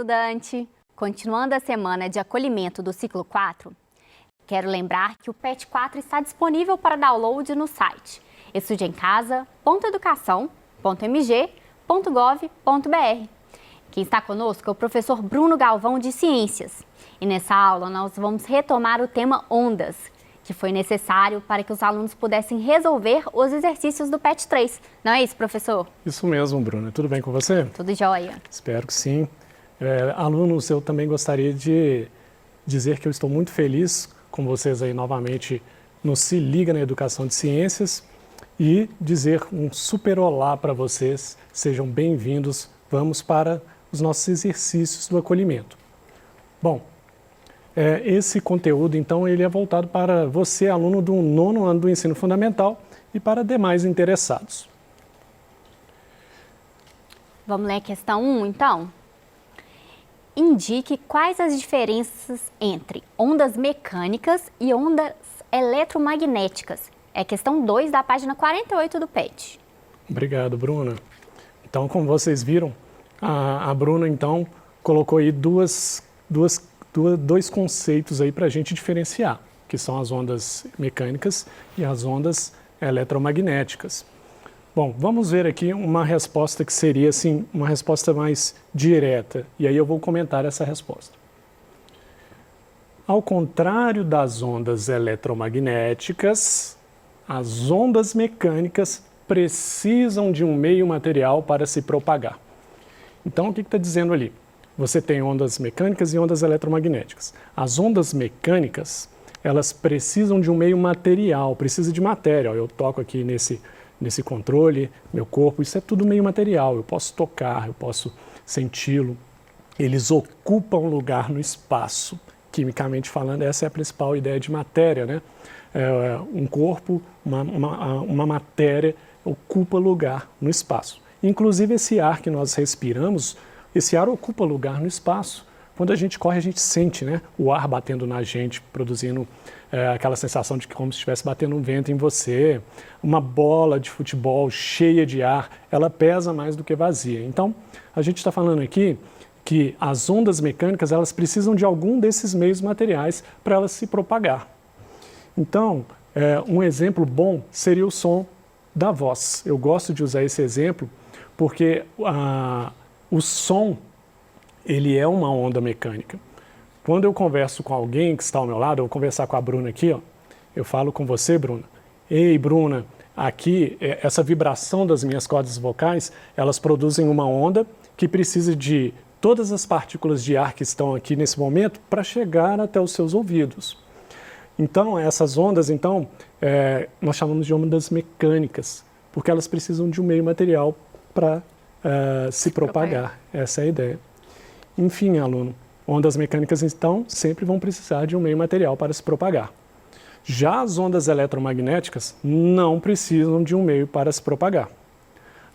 estudante! Continuando a semana de acolhimento do ciclo 4, quero lembrar que o PET 4 está disponível para download no site estudeemcasa.educação.mg.gov.br. Quem está conosco é o professor Bruno Galvão de Ciências. E nessa aula nós vamos retomar o tema ondas, que foi necessário para que os alunos pudessem resolver os exercícios do PET 3. Não é isso, professor? Isso mesmo, Bruna. Tudo bem com você? Tudo jóia. Espero que sim. Alunos, eu também gostaria de dizer que eu estou muito feliz com vocês aí novamente no Se Liga na Educação de Ciências e dizer um super olá para vocês. Sejam bem-vindos. Vamos para os nossos exercícios do acolhimento. Bom, esse conteúdo, então, ele é voltado para você, aluno do 9º ano do ensino fundamental e para demais interessados. Vamos ler a questão 1, então? Indique quais as diferenças entre ondas mecânicas e ondas eletromagnéticas. É a questão 2 da página 48 do PET. Obrigado, Bruna. Então, como vocês viram, a Bruna, então, colocou aí dois conceitos aí para a gente diferenciar, que são as ondas mecânicas e as ondas eletromagnéticas. Bom, vamos ver aqui uma resposta que seria, assim, uma resposta mais direta, e aí eu vou comentar essa resposta. Ao contrário das ondas eletromagnéticas, as ondas mecânicas precisam de um meio material para se propagar. Então, o que está dizendo ali? Você tem ondas mecânicas e ondas eletromagnéticas. As ondas mecânicas, elas precisam de um meio material, precisa de matéria. Eu toco aqui nesse controle, meu corpo, isso é tudo meio material. Eu posso tocar, eu posso senti-lo. Eles ocupam lugar no espaço. Quimicamente falando, essa é a principal ideia de matéria, né? Um corpo, uma matéria ocupa lugar no espaço. Inclusive esse ar que nós respiramos, esse ar ocupa lugar no espaço. Quando a gente corre, a gente sente, né, o ar batendo na gente, produzindo aquela sensação de que como se estivesse batendo um vento em você. Uma bola de futebol cheia de ar, ela pesa mais do que vazia. Então, a gente está falando aqui que as ondas mecânicas, elas precisam de algum desses meios materiais para elas se propagar. Então, um exemplo bom seria o som da voz. Eu gosto de usar esse exemplo porque o som, ele é uma onda mecânica. Quando eu converso com alguém que está ao meu lado, eu vou conversar com a Bruna aqui, ó, eu falo com você, Bruna. Ei, Bruna, aqui, essa vibração das minhas cordas vocais, elas produzem uma onda que precisa de todas as partículas de ar que estão aqui nesse momento para chegar até os seus ouvidos. Então, essas ondas, nós chamamos de ondas mecânicas, porque elas precisam de um meio material para se propagar. Essa é a ideia. Enfim, aluno, ondas mecânicas, então, sempre vão precisar de um meio material para se propagar. Já as ondas eletromagnéticas não precisam de um meio para se propagar.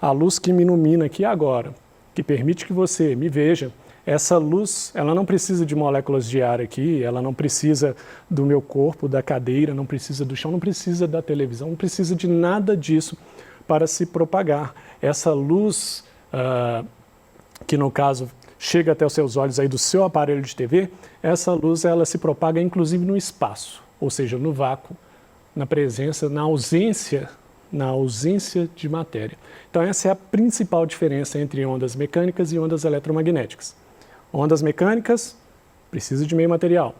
A luz que me ilumina aqui agora, que permite que você me veja, essa luz, ela não precisa de moléculas de ar aqui, ela não precisa do meu corpo, da cadeira, não precisa do chão, não precisa da televisão, não precisa de nada disso para se propagar. Essa luz, que no caso chega até os seus olhos aí do seu aparelho de TV, essa luz ela se propaga inclusive no espaço, ou seja, no vácuo, na presença, na ausência de matéria. Então essa é a principal diferença entre ondas mecânicas e ondas eletromagnéticas. Ondas mecânicas precisam de meio material.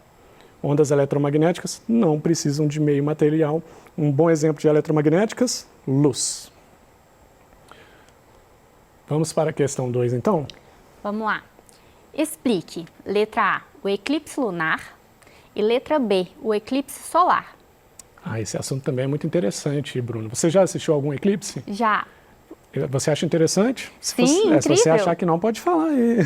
Ondas eletromagnéticas não precisam de meio material. Um bom exemplo de eletromagnéticas, luz. Vamos para a questão 2, então? Vamos lá. Explique, letra A, o eclipse lunar e letra B, o eclipse solar. Esse assunto também é muito interessante, Bruno. Você já assistiu algum eclipse? Já. Você acha interessante? Sim, se você achar que não, pode falar aí.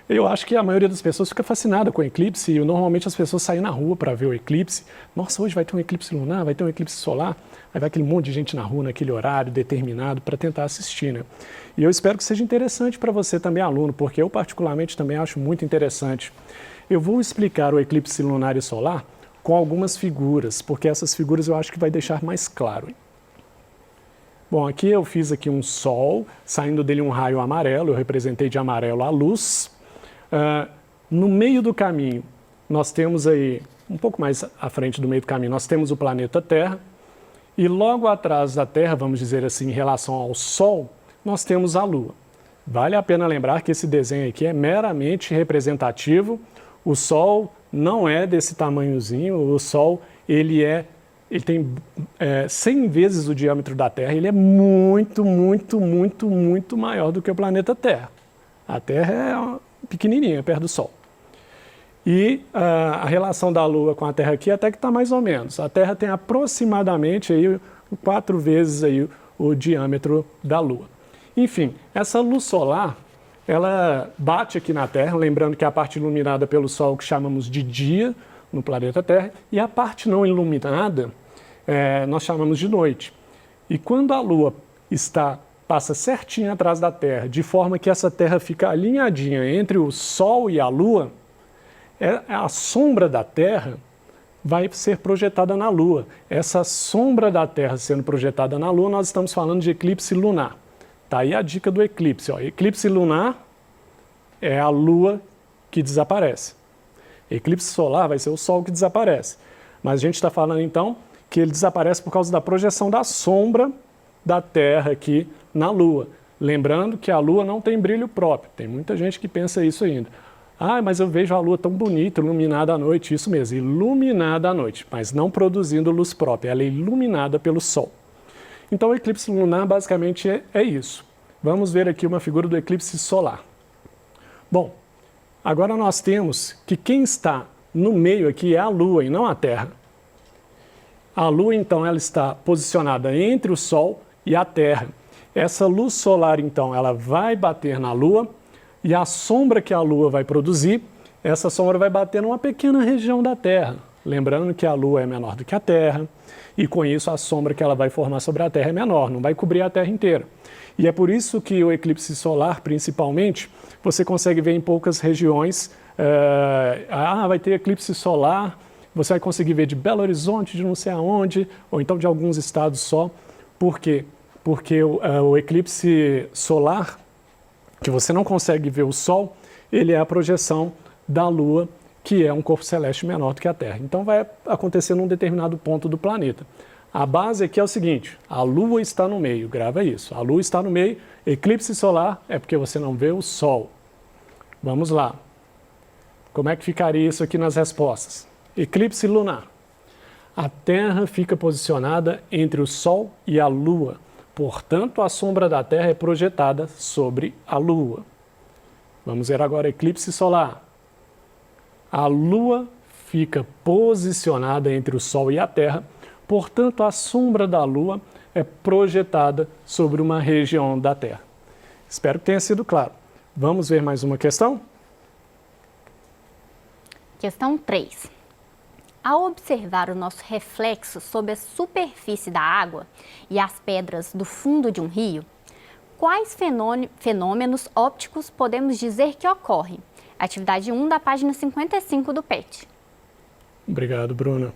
Eu acho que a maioria das pessoas fica fascinada com o eclipse e normalmente as pessoas saem na rua para ver o eclipse. Nossa, hoje vai ter um eclipse lunar, vai ter um eclipse solar. Aí vai aquele monte de gente na rua, naquele horário determinado para tentar assistir, né? E eu espero que seja interessante para você também, aluno, porque eu particularmente também acho muito interessante. Eu vou explicar o eclipse lunar e solar com algumas figuras, porque essas figuras eu acho que vai deixar mais claro. Bom, aqui eu fiz aqui um sol, saindo dele um raio amarelo, eu representei de amarelo a luz. No meio do caminho, nós temos aí, um pouco mais à frente do meio do caminho, nós temos o planeta Terra, e logo atrás da Terra, vamos dizer assim, em relação ao Sol, nós temos a Lua. Vale a pena lembrar que esse desenho aqui é meramente representativo. O Sol não é desse tamanhozinho, o Sol ele tem 100 vezes o diâmetro da Terra, ele é muito, muito, muito, muito maior do que o planeta Terra. A Terra é pequenininha, perto do Sol. E a relação da Lua com a Terra aqui até que está mais ou menos. A Terra tem aproximadamente aí, 4 vezes aí o diâmetro da Lua. Enfim, essa luz solar, ela bate aqui na Terra, lembrando que a parte iluminada pelo Sol que chamamos de dia no planeta Terra, e a parte não iluminada nós chamamos de noite. E quando a Lua passa certinho atrás da Terra, de forma que essa Terra fica alinhadinha entre o Sol e a Lua, a sombra da Terra vai ser projetada na Lua. Essa sombra da Terra sendo projetada na Lua, nós estamos falando de eclipse lunar. Tá aí a dica do eclipse. Ó. Eclipse lunar é a Lua que desaparece. Eclipse solar vai ser o Sol que desaparece. Mas a gente está falando então que ele desaparece por causa da projeção da sombra da Terra aqui na Lua. Lembrando que a Lua não tem brilho próprio. Tem muita gente que pensa isso ainda. Ah, mas eu vejo a Lua tão bonita, iluminada à noite. Isso mesmo, iluminada à noite, mas não produzindo luz própria. Ela é iluminada pelo Sol. Então o eclipse lunar basicamente é isso. Vamos ver aqui uma figura do eclipse solar. Bom, agora nós temos que quem está no meio aqui é a Lua e não a Terra. A Lua, então, ela está posicionada entre o Sol e a Terra. Essa luz solar, então, ela vai bater na Lua e a sombra que a Lua vai produzir, essa sombra vai bater numa pequena região da Terra. Lembrando que a Lua é menor do que a Terra e, com isso, a sombra que ela vai formar sobre a Terra é menor, não vai cobrir a Terra inteira. E é por isso que o eclipse solar, principalmente, você consegue ver em poucas regiões. Vai ter eclipse solar, você vai conseguir ver de Belo Horizonte, de não sei aonde, ou então de alguns estados só. Por quê? Porque o eclipse solar, que você não consegue ver o Sol, ele é a projeção da Lua, que é um corpo celeste menor do que a Terra. Então vai acontecer num determinado ponto do planeta. A base aqui é o seguinte, a Lua está no meio, grava isso. A Lua está no meio, eclipse solar é porque você não vê o Sol. Vamos lá. Como é que ficaria isso aqui nas respostas? Eclipse lunar. A Terra fica posicionada entre o Sol e a Lua. Portanto, a sombra da Terra é projetada sobre a Lua. Vamos ver agora eclipse solar. A Lua fica posicionada entre o Sol e a Terra, portanto, a sombra da Lua é projetada sobre uma região da Terra. Espero que tenha sido claro. Vamos ver mais uma questão? Questão 3. Ao observar o nosso reflexo sobre a superfície da água e as pedras do fundo de um rio, quais fenômenos ópticos podemos dizer que ocorrem? Atividade 1 da página 55 do PET. Obrigado, Bruna.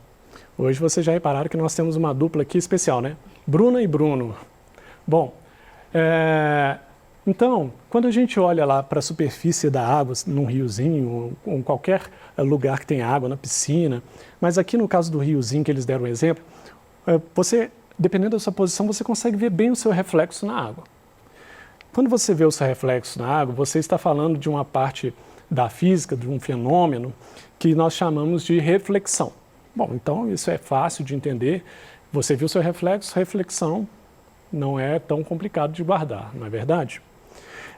Hoje vocês já repararam que nós temos uma dupla aqui especial, né? Bruna e Bruno. Bom, então, quando a gente olha lá para a superfície da água, num riozinho, ou em qualquer lugar que tenha água, na piscina, mas aqui no caso do riozinho que eles deram um exemplo, você, dependendo da sua posição, você consegue ver bem o seu reflexo na água. Quando você vê o seu reflexo na água, você está falando de uma parte da física, de um fenômeno que nós chamamos de reflexão. Bom, então isso é fácil de entender. Você viu seu reflexo, reflexão não é tão complicado de guardar, não é verdade?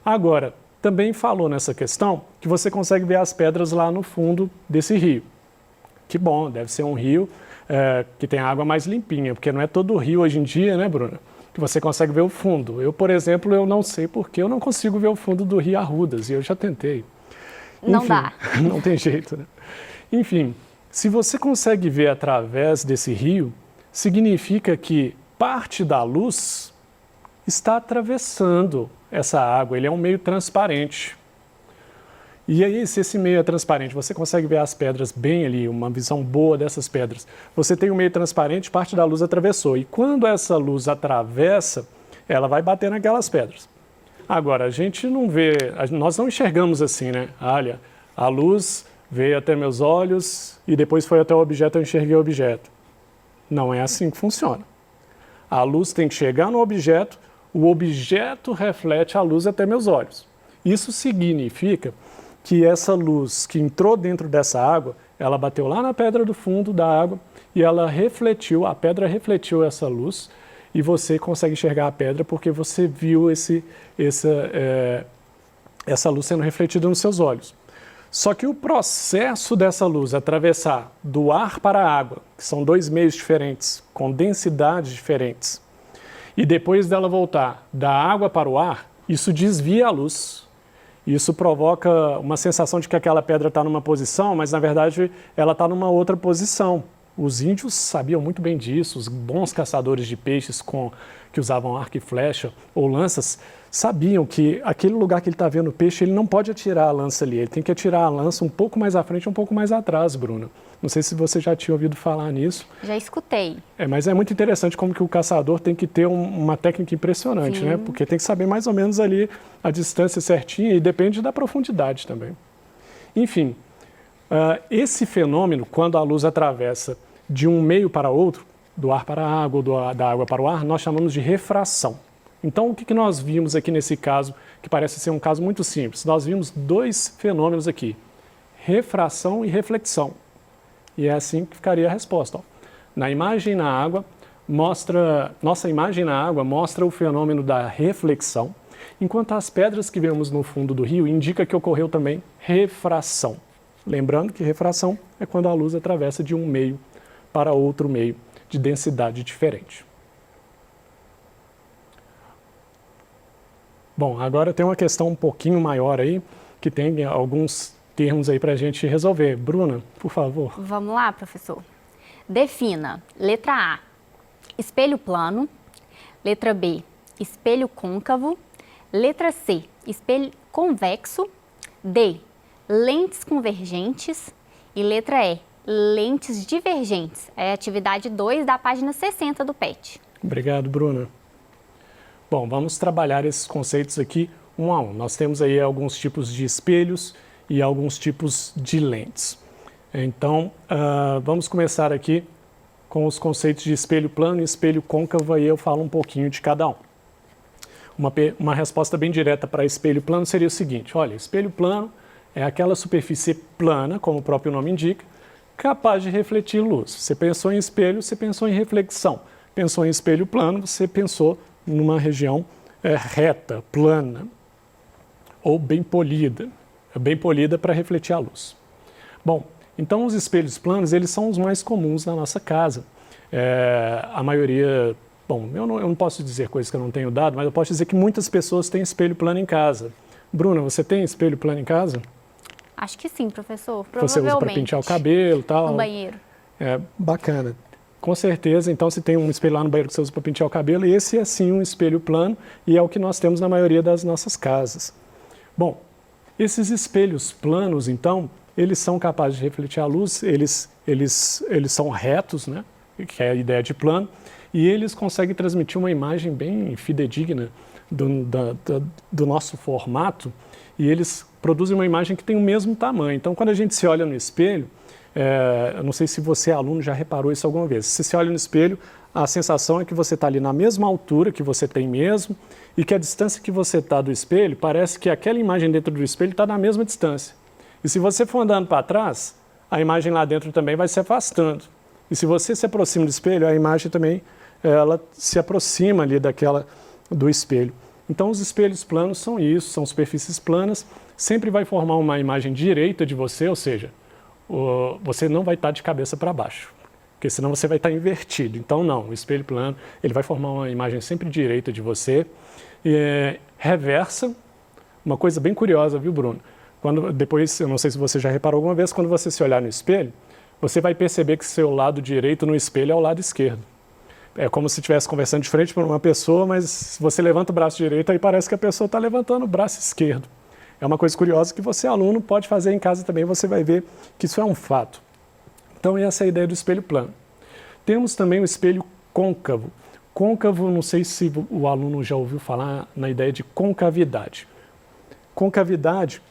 Agora, também falou nessa questão que você consegue ver as pedras lá no fundo desse rio. Que bom, deve ser um rio que tem água mais limpinha, porque não é todo rio hoje em dia, né, Bruna, que você consegue ver o fundo. Eu, por exemplo, eu não sei porque eu não consigo ver o fundo do rio Arrudas, e eu já tentei. Não Enfim, dá. Não tem jeito, né? Enfim, se você consegue ver através desse rio, significa que parte da luz está atravessando essa água, ele é um meio transparente. E aí, se esse meio é transparente, você consegue ver as pedras bem ali, uma visão boa dessas pedras. Você tem um meio transparente, parte da luz atravessou. E quando essa luz atravessa, ela vai bater naquelas pedras. Agora, a gente não vê, nós não enxergamos assim, né? Olha, A luz veio até meus olhos e depois foi até o objeto, eu enxerguei o objeto. Não é assim que funciona. A luz tem que chegar no objeto, o objeto reflete a luz até meus olhos. Isso significa que essa luz que entrou dentro dessa água, ela bateu lá na pedra do fundo da água e ela refletiu, a pedra refletiu essa luz e você consegue enxergar a pedra porque você viu essa luz sendo refletida nos seus olhos. Só que o processo dessa luz atravessar do ar para a água, que são dois meios diferentes, com densidades diferentes, e depois dela voltar da água para o ar, isso desvia a luz. Isso provoca uma sensação de que aquela pedra está numa posição, mas na verdade ela está numa outra posição. Os índios sabiam muito bem disso, os bons caçadores de peixes que usavam arco e flecha ou lanças, sabiam que aquele lugar que ele está vendo o peixe, ele não pode atirar a lança ali, ele tem que atirar a lança um pouco mais à frente, um pouco mais atrás, Bruna. Não sei se você já tinha ouvido falar nisso. Já escutei. Mas é muito interessante como que o caçador tem que ter uma técnica impressionante, né? Porque tem que saber mais ou menos ali a distância certinha e depende da profundidade também. Enfim, esse fenômeno, quando a luz atravessa de um meio para outro, do ar para a água ou da água para o ar, nós chamamos de refração. Então, o que nós vimos aqui nesse caso, que parece ser um caso muito simples? Nós vimos dois fenômenos aqui, refração e reflexão. E é assim que ficaria a resposta. Ó. Na imagem na água, nossa imagem na água mostra o fenômeno da reflexão, enquanto as pedras que vemos no fundo do rio indicam que ocorreu também refração. Lembrando que refração é quando a luz atravessa de um meio para outro meio de densidade diferente. Bom, agora tem uma questão um pouquinho maior aí, que tem alguns termos aí para a gente resolver. Bruna, por favor. Vamos lá, professor. Defina, letra A, espelho plano, letra B, espelho côncavo, letra C, espelho convexo, D, lentes convergentes e letra E, lentes divergentes. É a atividade 2 da página 60 do PET. Obrigado, Bruna. Bom, vamos trabalhar esses conceitos aqui um a um. Nós temos aí alguns tipos de espelhos e alguns tipos de lentes. Então, vamos começar aqui com os conceitos de espelho plano e espelho côncavo, e eu falo um pouquinho de cada um. Uma resposta bem direta para espelho plano seria o seguinte: olha, espelho plano é aquela superfície plana, como o próprio nome indica, capaz de refletir luz. Você pensou em espelho, você pensou em reflexão. Pensou em espelho plano, você pensou numa região reta, plana ou bem polida para refletir a luz. Bom, então os espelhos planos, eles são os mais comuns na nossa casa. A maioria, bom, eu não posso dizer coisas que eu não tenho dado, mas eu posso dizer que muitas pessoas têm espelho plano em casa. Bruna, você tem espelho plano em casa? Acho que sim, professor. Você usa para pentear o cabelo e tal? No banheiro. Bacana. Com certeza, então, se tem um espelho lá no banheiro que você usa para pentear o cabelo, esse é sim um espelho plano e é o que nós temos na maioria das nossas casas. Bom, esses espelhos planos, então, eles são capazes de refletir a luz, eles são retos, né, que é a ideia de plano, e eles conseguem transmitir uma imagem bem fidedigna do nosso formato, e eles produzem uma imagem que tem o mesmo tamanho. Então, quando a gente se olha no espelho, eu não sei se você, aluno, já reparou isso alguma vez. Se você olha no espelho, a sensação é que você está ali na mesma altura que você tem mesmo e que a distância que você está do espelho, parece que aquela imagem dentro do espelho está na mesma distância. E se você for andando para trás, a imagem lá dentro também vai se afastando. E se você se aproxima do espelho, a imagem também ela se aproxima ali do espelho. Então, os espelhos planos são isso, são superfícies planas, sempre vai formar uma imagem direita de você, ou seja, você não vai estar de cabeça para baixo, porque senão você vai estar invertido. Então, não, o espelho plano, ele vai formar uma imagem sempre direita de você. Reversa, uma coisa bem curiosa, viu, Bruno? Depois, eu não sei se você já reparou alguma vez, quando você se olhar no espelho, você vai perceber que seu lado direito no espelho é o lado esquerdo. É como se estivesse conversando de frente para uma pessoa, mas se você levanta o braço direito, aí parece que a pessoa está levantando o braço esquerdo. É uma coisa curiosa que você, aluno, pode fazer em casa também, você vai ver que isso é um fato. Então, essa é a ideia do espelho plano. Temos também o espelho côncavo. Côncavo, não sei se o aluno já ouviu falar na ideia de concavidade. Concavidade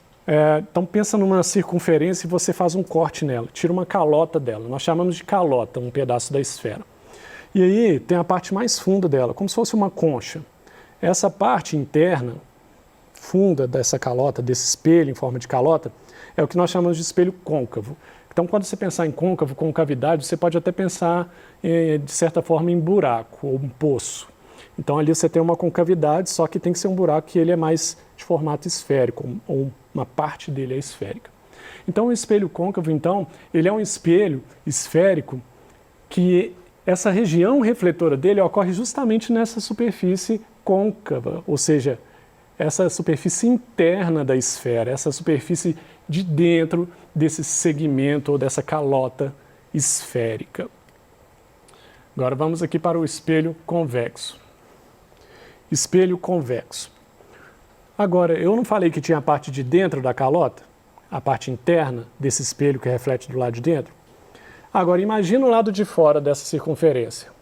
Então pensa numa circunferência e você faz um corte nela, tira uma calota dela. Nós chamamos de calota, um pedaço da esfera. E aí tem a parte mais funda dela, como se fosse uma concha. Essa parte interna, funda dessa calota, desse espelho em forma de calota, é o que nós chamamos de espelho côncavo. Então, quando você pensar em côncavo, concavidade, você pode até pensar, de certa forma, em buraco ou um poço. Então, ali você tem uma concavidade, só que tem que ser um buraco que ele é mais de formato esférico, ou uma parte dele é esférica. Então, o espelho côncavo, então, ele é um espelho esférico que essa região refletora dele ocorre justamente nessa superfície côncava, ou seja, essa superfície interna da esfera, essa superfície de dentro desse segmento ou dessa calota esférica. Agora vamos aqui para o espelho convexo. Espelho convexo. Agora, eu não falei que tinha a parte de dentro da calota? A parte interna desse espelho que reflete do lado de dentro? Agora, imagina o lado de fora dessa circunferência.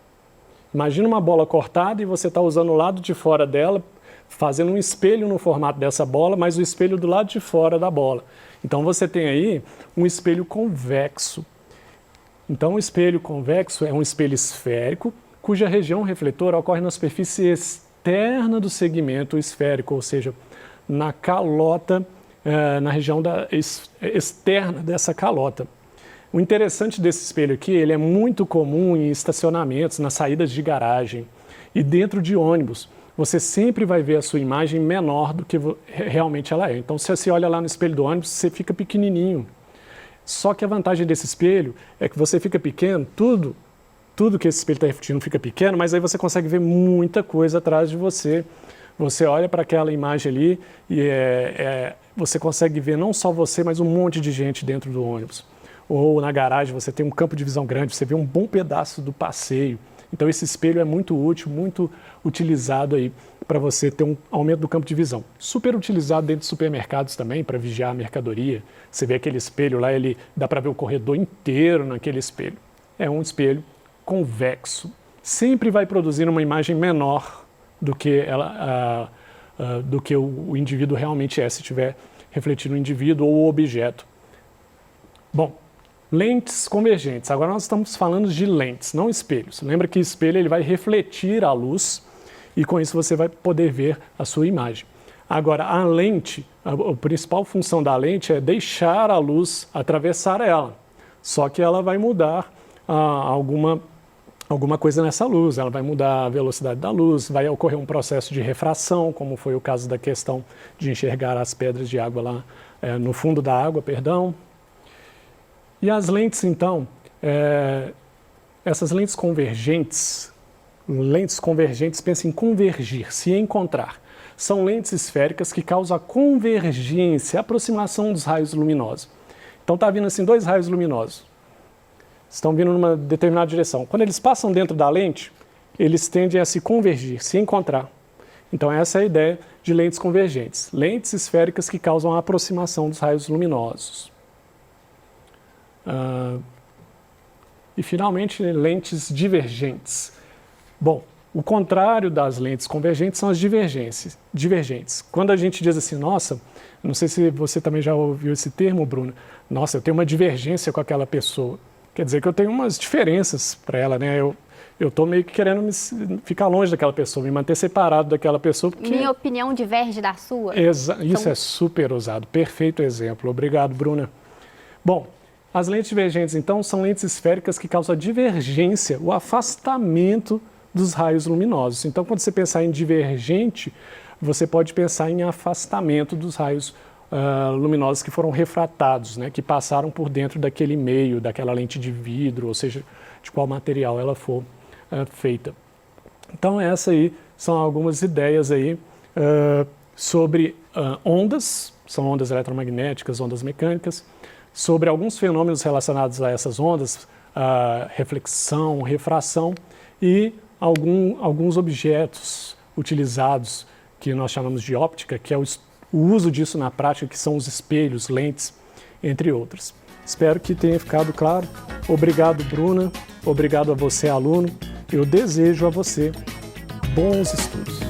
Imagina uma bola cortada e você está usando o lado de fora dela, fazendo um espelho no formato dessa bola, mas o espelho do lado de fora da bola. Então você tem aí um espelho convexo. Então o espelho convexo é um espelho esférico, cuja região refletora ocorre na superfície externa do segmento esférico, ou seja, na calota, na região externa dessa calota. O interessante desse espelho aqui, ele é muito comum em estacionamentos, nas saídas de garagem e dentro de ônibus. Você sempre vai ver a sua imagem menor do que realmente ela é. Então, se você olha lá no espelho do ônibus, você fica pequenininho. Só que a vantagem desse espelho é que você fica pequeno, tudo que esse espelho está refletindo fica pequeno, mas aí você consegue ver muita coisa atrás de você. Você olha para aquela imagem ali e você consegue ver não só você, mas um monte de gente dentro do ônibus. Ou na garagem você tem um campo de visão grande, você vê um bom pedaço do passeio. Então esse espelho é muito útil, muito utilizado aí para você ter um aumento do campo de visão. Super utilizado dentro de supermercados também para vigiar a mercadoria. Você vê aquele espelho lá, ele dá para ver o corredor inteiro naquele espelho. É um espelho convexo. Sempre vai produzir uma imagem menor do que o indivíduo realmente é, se estiver refletindo o indivíduo ou o objeto. Bom, lentes convergentes. Agora nós estamos falando de lentes, não espelhos. Lembra que espelho ele vai refletir a luz e com isso você vai poder ver a sua imagem. Agora, a lente, a principal função da lente é deixar a luz atravessar ela. Só que ela vai mudar alguma coisa nessa luz, ela vai mudar a velocidade da luz, vai ocorrer um processo de refração, como foi o caso da questão de enxergar as pedras de água lá no fundo da água, perdão. E as lentes, então, essas lentes convergentes, pensam em convergir, se encontrar. São lentes esféricas que causam a convergência, a aproximação dos raios luminosos. Então está vindo assim 2 raios luminosos, estão vindo numa determinada direção. Quando eles passam dentro da lente, eles tendem a se convergir, se encontrar. Então essa é a ideia de lentes convergentes. Lentes esféricas que causam a aproximação dos raios luminosos. E finalmente, lentes divergentes. Bom, o contrário das lentes convergentes são as divergentes. Quando a gente diz assim, nossa, não sei se você também já ouviu esse termo, Bruno, nossa, eu tenho uma divergência com aquela pessoa. Quer dizer que eu tenho umas diferenças para ela, né? Eu estou meio que querendo ficar longe daquela pessoa, me manter separado daquela pessoa. Porque... Minha opinião diverge da sua. Isso é super usado, perfeito exemplo. Obrigado, Bruna. Bom, as lentes divergentes, então, são lentes esféricas que causam a divergência, o afastamento dos raios luminosos. Então, quando você pensar em divergente, você pode pensar em afastamento dos raios luminosos que foram refratados, né, que passaram por dentro daquele meio, daquela lente de vidro, ou seja, de qual material ela for feita. Então, essas aí são algumas ideias aí sobre ondas, são ondas eletromagnéticas, ondas mecânicas, sobre alguns fenômenos relacionados a essas ondas, reflexão, refração e alguns objetos utilizados que nós chamamos de óptica, que é o uso disso na prática, que são os espelhos, lentes, entre outros. Espero que tenha ficado claro. Obrigado, Bruna. Obrigado a você, aluno. Eu desejo a você bons estudos.